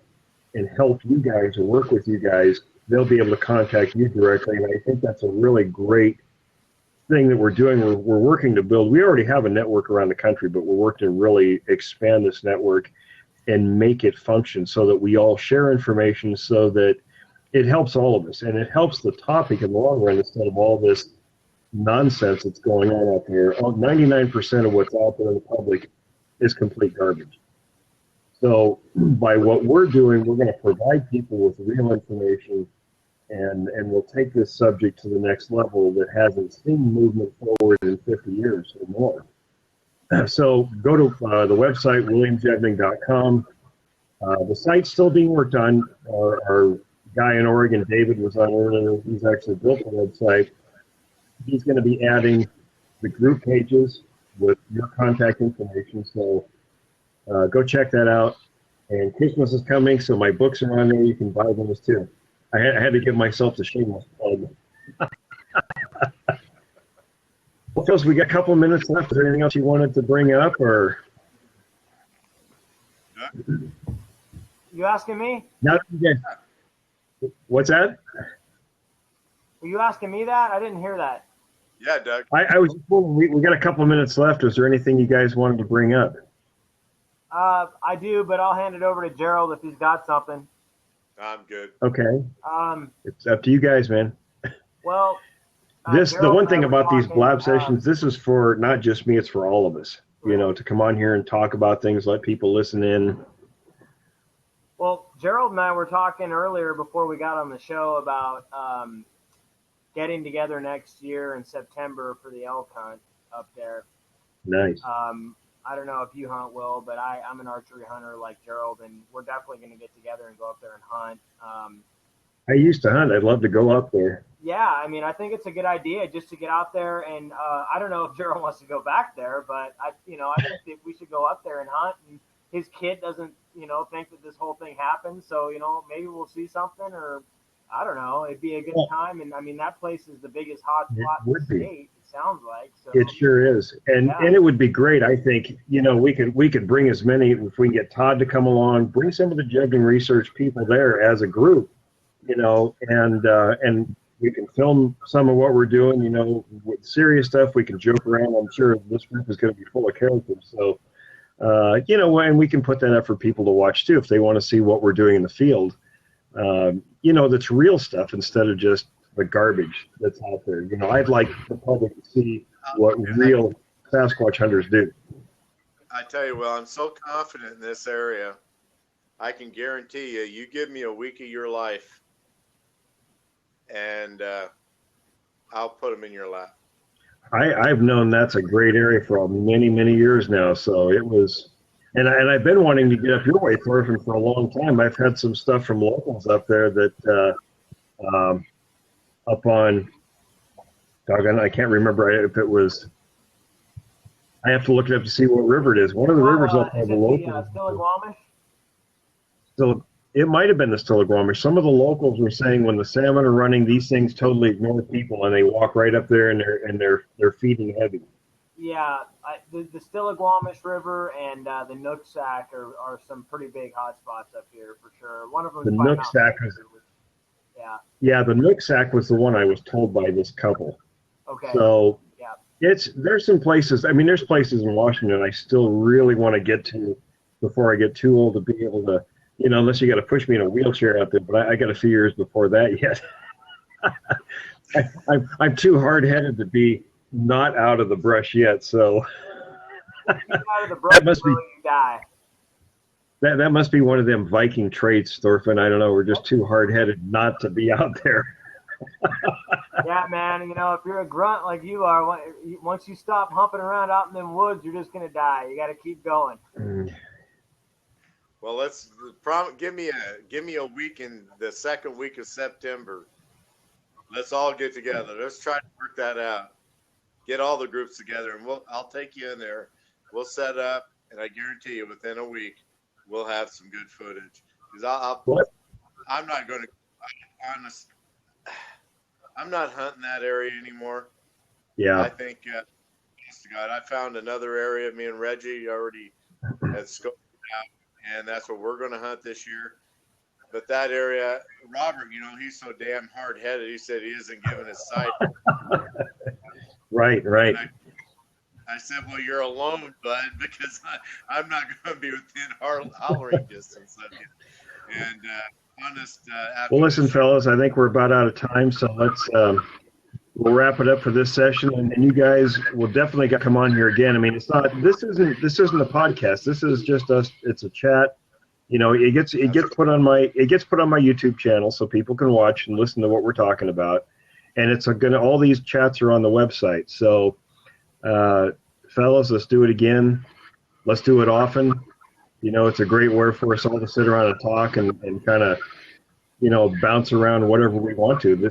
and help you guys or work with you guys, they'll be able to contact you directly. And I think that's a really great thing that we're doing. We're working to build. We already have a network around the country, but we're working to really expand this network and make it function so that we all share information so that it helps all of us. And it helps the topic in the long run instead of all this nonsense that's going on out there. 99% of what's out there in the public is complete garbage. So by what we're doing, we're going to provide people with real information, and we'll take this subject to the next level that hasn't seen movement forward in 50 years or more. So go to the website, williamjevning.com. The site's still being worked on. Our guy in Oregon, David, was on earlier. He's actually built the website. He's going to be adding the group pages with your contact information. So go check that out. And Christmas is coming, so my books are on there. You can buy those too. I had to give myself the shameless plug. Well, Phil, we got a couple of minutes left. Is there anything else you wanted to bring up, or? You asking me? No, what's that? Were you asking me that? I didn't hear that. Yeah, Doug. I was just wondering, we got a couple of minutes left. Is there anything you guys wanted to bring up? I do, but I'll hand it over to Gerald if he's got something. I'm good. Okay. It's up to you guys, man. Well, The Gerald one and I thing were about these talking, blab sessions, this is for not just me, it's for all of us, to come on here and talk about things, let people listen in. Well, Gerald and I were talking earlier before we got on the show about getting together next year in September for the elk hunt up there. Nice. I don't know if you hunt, Will, but I'm an archery hunter like Gerald, and we're definitely going to get together and go up there and hunt. I used to hunt. I'd love to go up there. Yeah, I mean, I think it's a good idea just to get out there, and I don't know if Gerald wants to go back there, but I think that we should go up there and hunt. And his kid doesn't, think that this whole thing happened, so maybe we'll see something, or I don't know. It'd be a good time, and I mean, that place is the biggest hot spot in the state. It sounds like. So. It sure is, and it would be great. I think we could bring as many, if we can get Todd to come along, bring some of the juggling research people there as a group, and we can film some of what we're doing, with serious stuff. We can joke around. I'm sure this group is going to be full of characters. So, and we can put that up for people to watch too if they want to see what we're doing in the field. That's real stuff instead of just the garbage that's out there. I'd like the public to see what real Sasquatch hunters do. I tell you, I'm so confident in this area. I can guarantee you give me a week of your life, and I'll put them in your lap. I've known that's a great area for many, many years now. So it was, and I've been wanting to get up your way, Thorfinn, for a long time. I've had some stuff from locals up there that up on, I can't remember if it was. I have to look it up to see what river it is. One of the rivers up there, the locals. Still, it might have been the Stillaguamish. Some of the locals were saying when the salmon are running, these things totally ignore people and they walk right up there and they're feeding heavy. Yeah, the Stillaguamish River and the Nooksack are some pretty big hot spots up here for sure. One of them. The Nooksack was. Yeah. Yeah, the Nooksack was the one I was told by this couple. Okay. So yeah, there's some places. I mean, there's places in Washington I still really want to get to before I get too old to be able to. Unless you got to push me in a wheelchair out there, but I got a few years before that yet. I'm too hard-headed to be not out of the brush yet, so out of the brush, you die. That must be one of them Viking traits, Thorfinn. I don't know. We're just too hard-headed not to be out there. Yeah, man. If you're a grunt like you are, once you stop humping around out in them woods, you're just gonna die. You got to keep going. Well, give me a week in the second week of September. Let's all get together. Let's try to work that out. Get all the groups together, and I'll take you in there. We'll set up, and I guarantee you, within a week, we'll have some good footage. Because I'm not going to. I'm not hunting that area anymore. Yeah. I think, honest to God, I found another area. Me and Reggie already had scoped out. And that's what we're going to hunt this year. But that area, Robert, he's so damn hard-headed. He said he isn't giving his sight. Right. I said, well, you're alone, bud, because I'm not going to be within hollering distance of you. And honest. Well, listen, fellas, I think we're about out of time, so let's we'll wrap it up for this session, and you guys will definitely come on here again. I mean, this isn't a podcast. This is just us. It's a chat. It gets put on my YouTube channel so people can watch and listen to what we're talking about. And all these chats are on the website. So, fellas, let's do it again. Let's do it often. It's a great way for us all to sit around and talk and kind of, bounce around whatever we want to.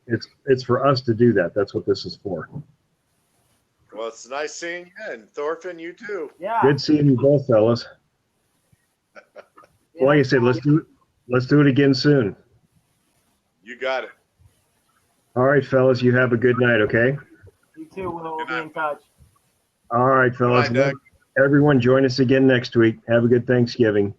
It's for us to do that. That's what this is for. Well, it's nice seeing you, and Thorfinn, you too. Yeah. Good seeing you both, fellas. Well, like I said, let's do it again soon. You got it. All right, fellas, you have a good night, okay? You too, we'll be in touch. All right, fellas. Bye, Doug. Everyone join us again next week. Have a good Thanksgiving.